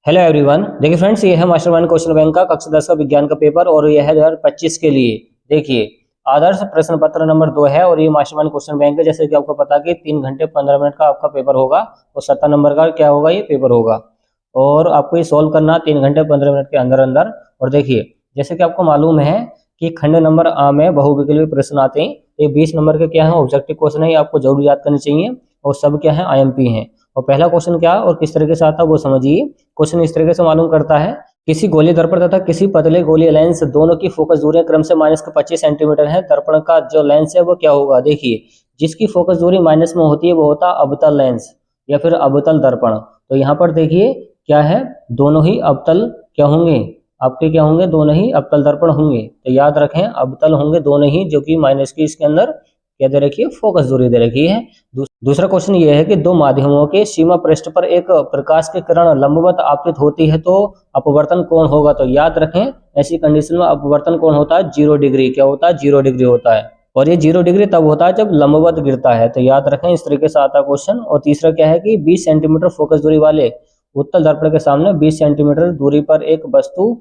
Hello everyone. देखिए friends, ये है मास्टरमाइंड क्वेश्चन बैंक का कक्षा 10 का विज्ञान का पेपर और यह है 2025 के लिए। देखिए आदर्श प्रश्न पत्र नंबर 2 है और ये मास्टरमाइंड क्वेश्चन बैंक है। जैसे कि आपको पता कि 3 घंटे 15 मिनट का आपका पेपर होगा और 70 नंबर का क्या होगा, ये पेपर होगा और आपको ये सॉल्व करना 3 घंटे 15 मिनट के अंदर अंदर। और देखिए जैसे कि आपको मालूम है कि खंड नंबर आ में बहुविकल्पी प्रश्न आते हैं। ये 20 नंबर के क्या है, ऑब्जेक्टिव क्वेश्चन है, ये आपको जरूर याद करने चाहिए और सब क्या है, IMP है। और पहला क्वेश्चन क्या और किस तरीके से आता है वो समझिए। क्वेश्चन इस तरीके से मालूम करता है, किसी गोलीय दर्पण तथा किसी पतले गोलीय लेंस दोनों की फोकस दूरी क्रम से -25 सेंटीमीटर है। दर्पण का जो लेंस है वो क्या होगा, देखिए जिसकी फोकस दूरी माइनस में होती है वो होता है अवतल लेंस या फिर अवतल दर्पण। तो यहाँ पर देखिए क्या है, दोनों ही अवतल क्या होंगे, आपके क्या होंगे, दोनों ही अवतल दर्पण होंगे। तो याद रखें अवतल होंगे दोनों ही, जो कि माइनस की इसके अंदर क्या दे रखी है, फोकस दूरी दे रखी है। दूसरा क्वेश्चन ये है कि दो माध्यमों के सीमा पृष्ठ पर एक प्रकाश की किरण लंबवत आपतित होती है तो अपवर्तन कोण होगा। तो याद रखें ऐसी कंडीशन में अपवर्तन कोण होता है 0 डिग्री। क्या होता है, 0 डिग्री होता है। और ये 0 डिग्री तब होता है जब लंबवत गिरता है। तो याद रखें इस तरीके से आता है क्वेश्चन। और तीसरा क्या है कि 20 सेंटीमीटर फोकस दूरी वाले उत्तल दर्पण के सामने 20 सेंटीमीटर दूरी पर एक वस्तु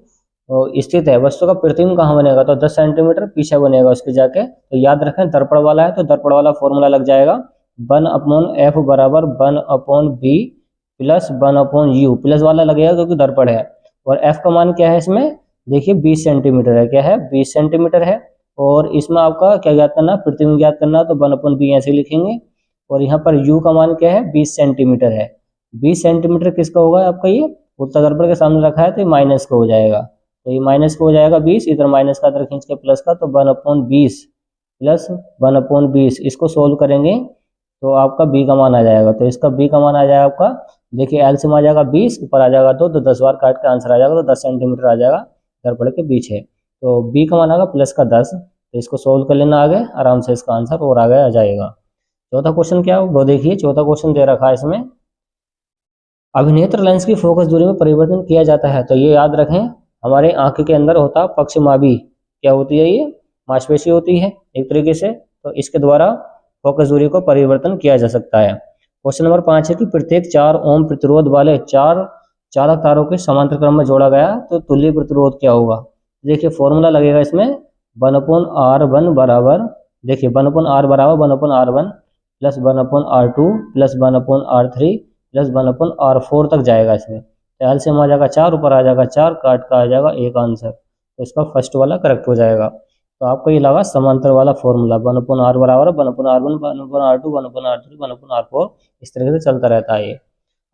स्थित है। वस्तु का प्रतिबिंब कहाँ बनेगा, तो 10 सेंटीमीटर पीछे बनेगा उसके जाके। तो याद रखें दर्पण वाला है तो दर्पण वाला फॉर्मूला लग जाएगा 1/f बराबर 1/b प्लस 1/u। प्लस वाला लगेगा क्योंकि दर्पण है। और f का मान क्या है इसमें, देखिए 20 सेंटीमीटर है। क्या है, 20 सेंटीमीटर है। और इसमें आपका क्या ज्ञात करना, प्रतिबिंब ज्ञात करना, तो 1/b ऐसे लिखेंगे। और यहाँ पर u का मान क्या है, 20 सेंटीमीटर है। 20 सेंटीमीटर किसका होगा आपका, ये उत्तल दर्पण के सामने रखा है तो ये माइनस का हो जाएगा। तो ये माइनस का हो जाएगा 20, इधर माइनस का इधर खींच के प्लस का, तो 1/20 प्लस 1/20। इसको सोल्व करेंगे तो आपका b का मान आ जाएगा। तो इसका b का मान आ जाएगा आपका, देखिए एलसीएम आ जाएगा 20, ऊपर आ जाएगा तो 10 बार काट के आंसर आ जाएगा, तो 10 सेंटीमीटर आ जाएगा दर्पण के पीछे। तो b का मान आएगा प्लस का 10। तो इसको सोल्व कर लेना आगे आराम से, इसका आंसर और आगे आ जाएगा। चौथा क्वेश्चन क्या वो देखिए, चौथा क्वेश्चन दे रखा है इसमें, अभिनेत्र लेंस की फोकस दूरी में परिवर्तन किया जाता है। तो ये याद रखें हमारे आंख के अंदर होता पक्षमावी, क्या होती है, ये मांसपेशी होती है एक तरीके से। तो इसके द्वारा फोकस दूरी को परिवर्तन किया जा सकता है। क्वेश्चन नंबर 5 है कि प्रत्येक 4 ओम प्रतिरोध वाले 4 चालक तारों के समांतर क्रम में जोड़ा गया तो तुल्य प्रतिरोध क्या होगा। देखिए फॉर्मूला लगेगा इसमें 1/r1 बराबर, देखिए 1/r बराबर 1/r1 plus 1/r2 plus 1/r3 plus 1/r4 तक जाएगा। इसमें एलसीएम आ जाएगा 4, ऊपर आ जाएगा 4, काट का आ जाएगा एक आंसर। तो इसका फर्स्ट वाला करेक्ट हो जाएगा। तो आपको ये लगा समांतर वाला फॉर्मूला 1/r बराबर 1/r1 1/r2 1/r3 1/r4, इस तरीके से चलता रहता है ये।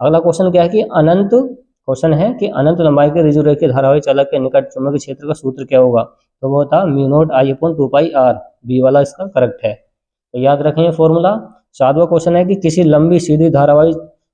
अगला क्वेश्चन क्या है कि अनंत क्वेश्चन है कि अनंत लंबाई के ऋजुरेखीय धारावाही चालक के निकट चुंबकीय क्षेत्र का सूत्र क्या होगा। तो वो होता μ0I/2πr, बी वाला इसका करेक्ट है। तो याद रखें फॉर्मूला। 7वां क्वेश्चन है कि किसी लंबी सीधी धारावाही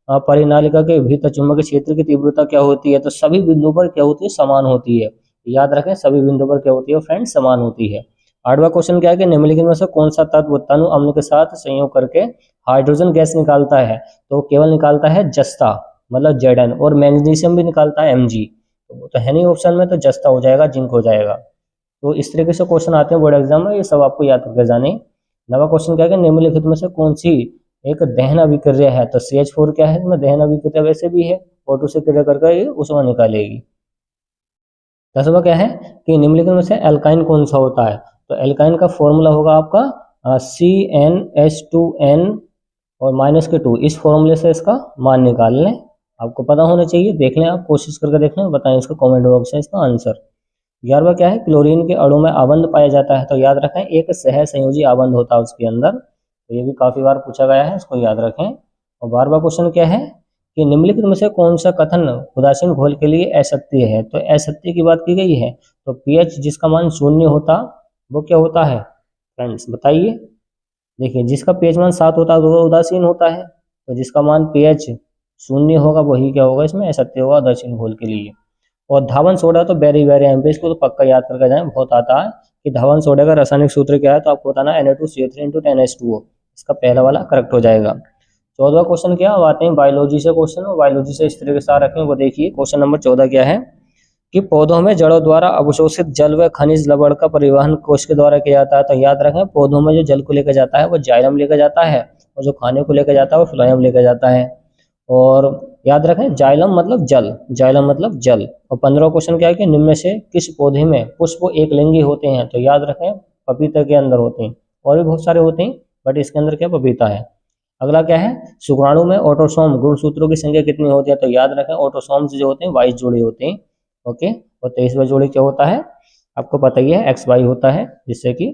परिनालिका के भीतर चुंबकीय क्षेत्र की तीव्रता क्या होती है। तो सभी बिंदुओं पर क्या होती है, समान होती है। याद रखें सभी बिंदुओं पर क्या होती है फ्रेंड, समान होती है। 8वां क्वेश्चन क्या है कि निम्नलिखित में से कौन सा तत्व तनु अम्ल के साथ संयोग करके हाइड्रोजन गैस निकालता है। तो केवल निकालता है जस्ता, मतलब Zn, और मैग्नीशियम भी निकालता है Mg। तो वो तो है नहीं ऑप्शन में, तो जस्ता हो जाएगा, जिंक हो जाएगा। तो इस तरीके से क्वेश्चन आते हैं बोर्ड एग्जाम में, ये सब आपको याद करके जाने। 9वां क्वेश्चन क्या है कि निम्नलिखित में से कौन सी एक दहन अभिक्रिया है। तो CH4 क्या है, इसमें दहन अभिक्रिया वैसे भी है, O2 से क्रिया करके ये उसमें निकालेगी। 10वां क्या है कि निम्नलिखित में से एल्काइन कौन सा होता है। तो एल्काइन का फॉर्मूला होगा आपका CnH2n और -2। इस फॉर्मूले से इसका मान निकाल लें, आपको पता होना चाहिए, देख लें आप, कोशिश करके देख लें, बताएं इसका कमेंट बॉक्स में इसका आंसर। 11वां क्या है, क्लोरीन के अणु में आबंध पाया जाता है। तो याद रखें एक सह संयोजी आबंध होता है उसके अंदर। तो ये भी काफी बार पूछा गया है, इसको याद रखें। और 12वां क्वेश्चन क्या है कि निम्नलिखित में से कौन सा कथन उदासीन घोल के लिए असत्य है। तो असत्य की बात की गई है। तो pH जिसका मान 0 होता वो क्या होता है फ्रेंड्स, बताइए। देखिए जिसका pH मान 7 होता है वो उदासीन होता है। तो जिसका मान pH 0 होगा वही क्या होगा, इसमें असत्य होगा उदासीन घोल के लिए। और धावन सोडा तो वेरी वेरी एम पे, इसको तो पक्का याद करके जाएं, बहुत आता है कि धावन सोडा का रासायनिक सूत्र क्या है। तो आपको बताना Na2CO3 × 10H2O, इसका पहला वाला करेक्ट हो जाएगा। 14वां क्वेश्चन क्या, अब आते हैं बायोलॉजी से क्वेश्चन। और बायोलॉजी से इस तरीके से आ रखें, वो देखिए क्वेश्चन नंबर 14 क्या है कि पौधों में जड़ों द्वारा अवशोषित जल व खनिज लवण का परिवहन कोश के द्वारा किया जाता है। तो याद रखें पौधों में जो जल को लेकर जाता है वो जाइलम लेकर जाता है, और जो खाने को लेकर जाता है वो फ्लोएम लेकर जाता है। और याद रखें, जाइलम मतलब जल, जाइलम मतलब जल। और 15वां क्वेश्चन क्या है कि निम्न में से किस पौधे में पुष्प एक लिंगी होते हैं? तो याद रखें पपीते के अंदर होते हैं, और भी बहुत सारे होते हैं बट इसके अंदर क्या पपीता है। अगला क्या है, शुक्राणु में ऑटोसोम गुणसूत्रों की संख्या कितनी होती है? तो याद रखें ऑटोसोम्स जो होते हैं 22 जोड़े होते हैं। ओके, और 23वां जोड़ी क्या होता है आपको पता ही है, XY होता है, जिससे कि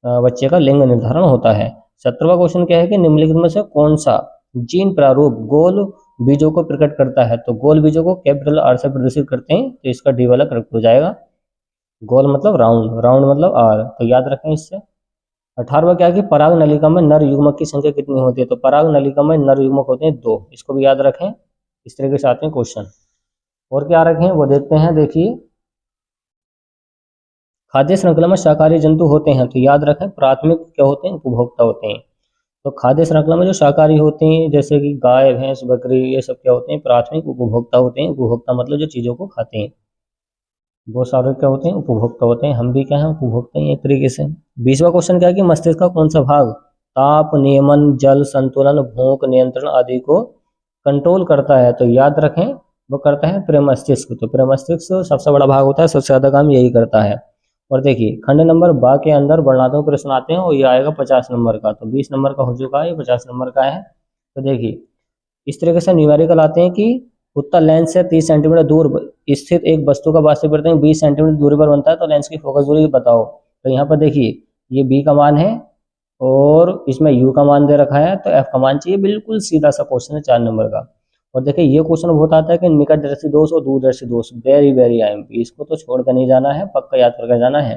बच्चे का लिंग निर्धारण होता है। 17वां क्वेश्चन क्या है कि निम्नलिखित में से कौन सा जीन प्रारूप गोल बीजों को प्रकट करता है? तो गोल बीजों को कैपिटल R से प्रदर्शित करते हैं, तो इसका डी वाला करेक्ट हो जाएगा। गोल मतलब राउंड, राउंड मतलब R, तो याद रखें इससे। 18वां क्या है कि पराग नलिका में नर युग्मक की संख्या कितनी होती है? तो पराग नलिका में नर युग्मक होते हैं 2, इसको भी याद रखें। इस तरीके से आते हैं क्वेश्चन। और क्या रखें वो देखते हैं, देखिए खाद्य श्रृंखला में शाकाहारी जंतु होते हैं, तो याद रखें प्राथमिक क्या होते हैं, उपभोक्ता होते हैं। तो खाद्य श्रृंखला में जो शाकाहारी होते हैं जैसे कि गाय भैंस बकरी, ये सब क्या होते हैं, प्राथमिक उपभोक्ता होते हैं। उपभोक्ता मतलब जो चीज़ों को खाते हैं, वो सारे क्या होते हैं, उपभोक्ता होते हैं। हम भी क्या हैं, उपभोक्ता ही एक तरीके से। 20वां क्वेश्चन क्या है कि मस्तिष्क का कौन सा भाग ताप नियमन, जल संतुलन, भूख नियंत्रण आदि को कंट्रोल करता है? तो याद रखें वो करता है प्रेमस्तिष्क। तो प्रेमस्तिष्क सबसे बड़ा भाग होता है, सबसे ज़्यादा काम यही करता है। और देखिए खंड नंबर बा के अंदर वर्णनात्मक प्रश्न आते हैं और ये आएगा 50 नंबर का, तो 20 नंबर का हो चुका है, ये 50 नंबर का है। तो देखिए इस तरीके से न्यूमेरिकल आते हैं कि उत्तल लेंस से 30 सेंटीमीटर दूर स्थित एक वस्तु का वाष्पीकरण 20 सेंटीमीटर दूरी पर बनता है, तो लेंस की फोकस दूरी बताओ। तो यहाँ पर देखिए ये बी का मान है और इसमें यू का मान दे रखा है, तो एफ का मान चाहिए। बिल्कुल सीधा सा क्वेश्चन है 4 नंबर का। और देखिए ये क्वेश्चन बहुत आता है कि निकटदर्शी दोष और दूरदर्शी दोष, वेरी वेरी IMP, इसको तो छोड़ कर नहीं जाना है, पक्का याद करके जाना है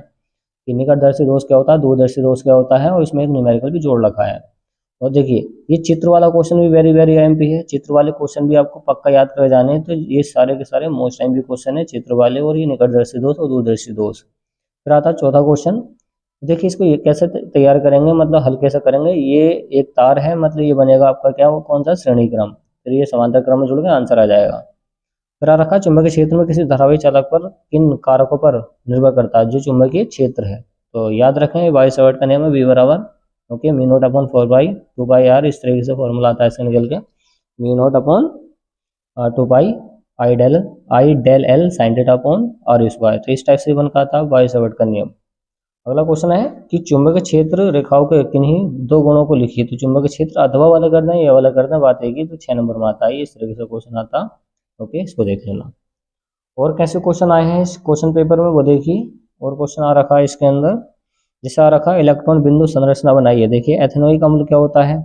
कि निकटदर्शी दोष क्या होता है, दूरदर्शी दोष क्या होता है, और इसमें एक न्यूमेरिकल भी जोड़ रखा है। और देखिए ये चित्र वाला क्वेश्चन भी वेरी वेरी IMP है, चित्र वाले क्वेश्चन भी आपको पक्का याद कर जाने हैं। तो ये सारे के सारे मोस्ट IMP क्वेश्चन है, चित्र वाले और ये निकटदर्शी दोष और दूरदर्शी दोष। फिर आता है चौथा क्वेश्चन। देखिए इसको ये कैसे तैयार करेंगे, मतलब हल्के से करेंगे। ये एक तार है, मतलब ये बनेगा आपका क्या, वो कौन सा श्रेणी क्रम, फिर ये समांतर क्रम में जुड़ के आंसर आ जाएगा। फिर आ रखा चुंबकीय क्षेत्र में किसी धारावाही चालक पर किन कारकों पर निर्भर करता है? जो चुंबकीय क्षेत्र है, तो याद रखें वाई सवर्ट का नियम है, V बराबर okay mu not upon 4/2πr, इस तरीके से फॉर्मूला आता है इससे निकल के, mu not upon 2π I del l sine theta upon r square. तो इस टाइप से बन का था वाई सवर्ट का नियम। अगला क्वेश्चन है कि चुंबकीय क्षेत्र रेखाओं के किन्हीं 2 गुणों को लिखिए। तो चुंबकीय क्षेत्र अथवा वाला कर दें या वाला कर दें, बात है कि तो 6 नंबर में आता है, इस तरीके से क्वेश्चन आता। ओके, इसको देख लेना। और कैसे क्वेश्चन आए हैं इस क्वेश्चन पेपर में वो देखिए। और क्वेश्चन आ रखा है इसके अंदर, जैसे आ रखा है इलेक्ट्रॉन बिंदु संरचना बनाइए। देखिए एथेनोइक अम्ल क्या होता है,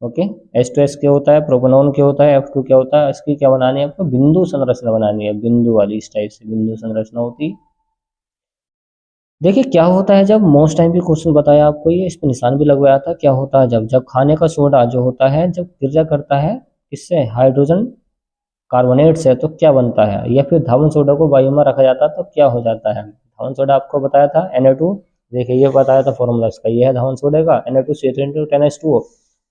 ओके H2S क्या होता है, प्रोपेनॉन क्या होता है, F2 क्या होता है, इसकी क्या बनानी है आपको, बिंदु संरचना बनानी है, बिंदु वाली, इस टाइप से बिंदु संरचना होती। देखिए क्या होता है जब, मोस्ट टाइम भी क्वेश्चन बताया आपको, ये इस पर निशान भी लगवाया था। क्या होता है जब खाने का सोडा जो होता है जब क्रिया करता है किससे, हाइड्रोजन कार्बोनेट से, तो क्या बनता है? या फिर धावन सोडा को वायु में रखा जाता है तो क्या हो जाता है? धावन सोडा आपको बताया था Na2, देखिए ये बताया था फॉर्मूला इसका, ये है धावन सोडे का Na2CO2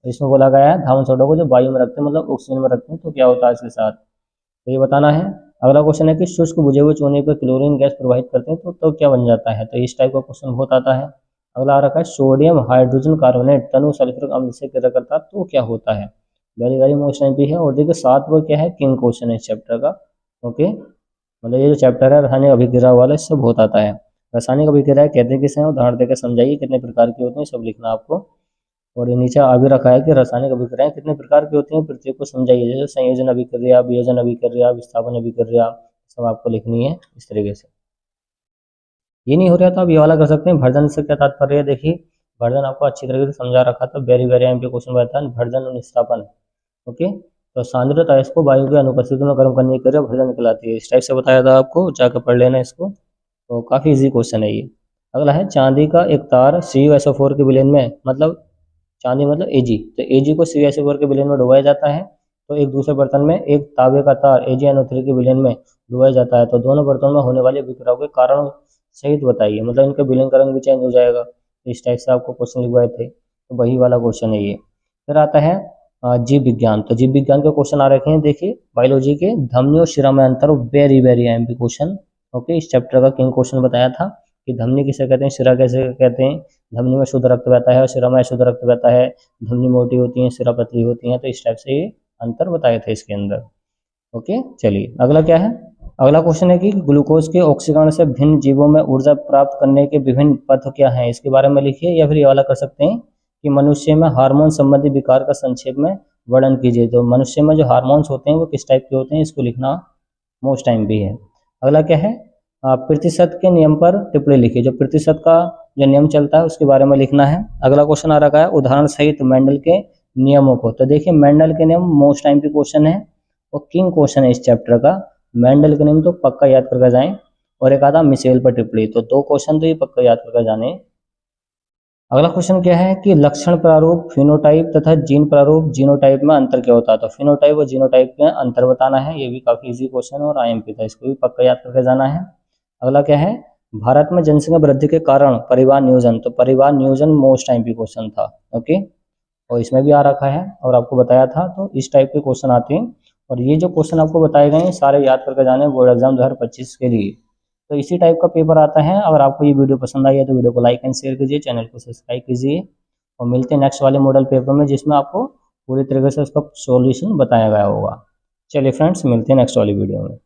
इसमें बोला गया है धावन सोडा को जब वायु में रखते हैं मतलब ऑक्सीजन में रखते हैं तो क्या होता है इसके साथ, तो ये बताना है। अगला क्वेश्चन है कि शुष्क बुझे हुए चूने पर क्लोरीन गैस प्रवाहित करते हैं तो क्या बन जाता है? तो इस टाइप का क्वेश्चन बहुत आता है। अगला आ रखा है सोडियम हाइड्रोजन कार्बोनेट तनु सल्फ्यूरिक अम्ल से क्रिया करता है तो क्या होता है? वेरी वेरी मोस्ट IMP है। और देखिए 7वां क्या है, किंग क्वेश्चन है इस चैप्टर का। ओके, मतलब ये जो चैप्टर है रासायनिक अभिक्रिया वाला, इससे बहुत आता है। रासायनिक अभिक्रिया कहते किसे हैं, उदाहरण देकर समझाइए, कितने प्रकार की होती हैं, सब लिखना आपको। और ये नीचे आ भी रखा है कि रासायनिक अभिक्रियाएं कितने प्रकार की होती हैं, प्रत्येक को समझाइए, जैसे संयोजन अभिक्रिया, वियोजन अभिक्रिया, विस्थापन अभिक्रिया, सब आपको लिखनी है इस तरीके से। ये नहीं हो रहा तो आप ये वाला कर सकते हैं। भर्जन से क्या तात्पर्य है, देखिए भर्जन आपको अच्छी तरीके से समझा रखा था, वेरी वेरी IMP क्वेश्चन रहता है, भर्जन और निष्ठापन। ओके, तो सांद्रता इसको वायु की अनुपस्थिति में गर्म करने की क्रिया भर्जन कहलाती है, इस टाइप से बताया था आपको, जाकर पढ़ लेना इसको, तो काफ़ी इजी क्वेश्चन है ये। अगला है चांदी का एक तार CuSO4 के विलयन में, मतलब चांदी मतलब Ag, तो Ag को CuSO4 के विलयन में डुबाया जाता है, तो एक दूसरे बर्तन में एक तांबे का तार AgNO3 के विलयन में डुबाया जाता है, तो दोनों बर्तनों में होने वाले विक्रियाओं के कारण सहित बताइए, मतलब इनके विलयन का रंग भी चेंज हो जाएगा। इस टाइप से आपको क्वेश्चन लिखवाए थे, तो वही वाला क्वेश्चन है ये। फिर आता है जीव विज्ञान, तो जीव विज्ञान के क्वेश्चन आ रखे हैं, देखिए बायोलॉजी के धमनी और शिरा में अंतर, very very IMP question. Okay, इस चैप्टर का किंग क्वेश्चन बताया था कि धमनी किसे कहते हैं, शिरा कैसे कहते हैं। धमनी में शुद्ध रक्त बहता है और शिरा में अशुद्ध रक्त बहता है, धमनी मोटी होती है, शिरा पतली होती है, तो इस टाइप से ये अंतर बताए थे इसके अंदर। ओके, चलिए अगला क्या है। अगला क्वेश्चन है कि ग्लूकोज के ऑक्सीकरण से भिन्न जीवों में ऊर्जा प्राप्त करने के विभिन्न पथ क्या हैं, इसके बारे में लिखिए। या फिर ये वाला कर सकते हैं कि मनुष्य में हार्मोन संबंधी विकार का संक्षेप में वर्णन कीजिए। तो मनुष्य में जो हार्मोन्स होते हैं वो किस टाइप के होते हैं, इसको लिखना मोस्ट टाइम भी है। अगला क्या है, प्रतिशत के नियम पर टिप्पणी लिखिए। जो प्रतिशत का जो नियम चलता है उसके बारे में लिखना है। अगला क्वेश्चन आ रखा है उदाहरण सहित मेंडल के नियमों को। तो देखिए मेंडल के नियम मोस्ट टाइम की क्वेश्चन है और किंग क्वेश्चन है इस चैप्टर का। मेंडल के नियम तो पक्का याद करके जाएं, और एक आधा मिसेल पर टिप्पणी। तो 2 क्वेश्चन तो ये पक्का याद करके जाने। अगला क्वेश्चन क्या है कि लक्षण प्रारूप, फिनोटाइप तथा जीन प्रारूप, जीनोटाइप में अंतर क्या होता है। तो फिनोटाइप और जीनोटाइप में अंतर बताना है। ये भी काफी इजी क्वेश्चन है और आईएमपी था, इसको भी पक्का याद करके जाना है। अगला क्या है, भारत में जनसंख्या वृद्धि के कारण परिवार नियोजन। तो परिवार नियोजन मोस्ट टाइम की क्वेश्चन था। ओके, और इसमें भी आ रखा है और आपको बताया था। तो इस टाइप के क्वेश्चन आते हैं और ये जो क्वेश्चन आपको बताए गए हैं सारे याद करके जाने बोर्ड एग्जाम 2025 के लिए। तो इसी टाइप का पेपर आता है। अगर आपको ये वीडियो पसंद आई है तो वीडियो को लाइक एंड शेयर कीजिए, चैनल को सब्सक्राइब कीजिए और मिलते हैं नेक्स्ट वाले मॉडल पेपर में जिसमें आपको पूरी तरीके से उसका सॉल्यूशन बताया गया होगा। चलिए फ्रेंड्स, मिलते हैं नेक्स्ट वाली वीडियो में।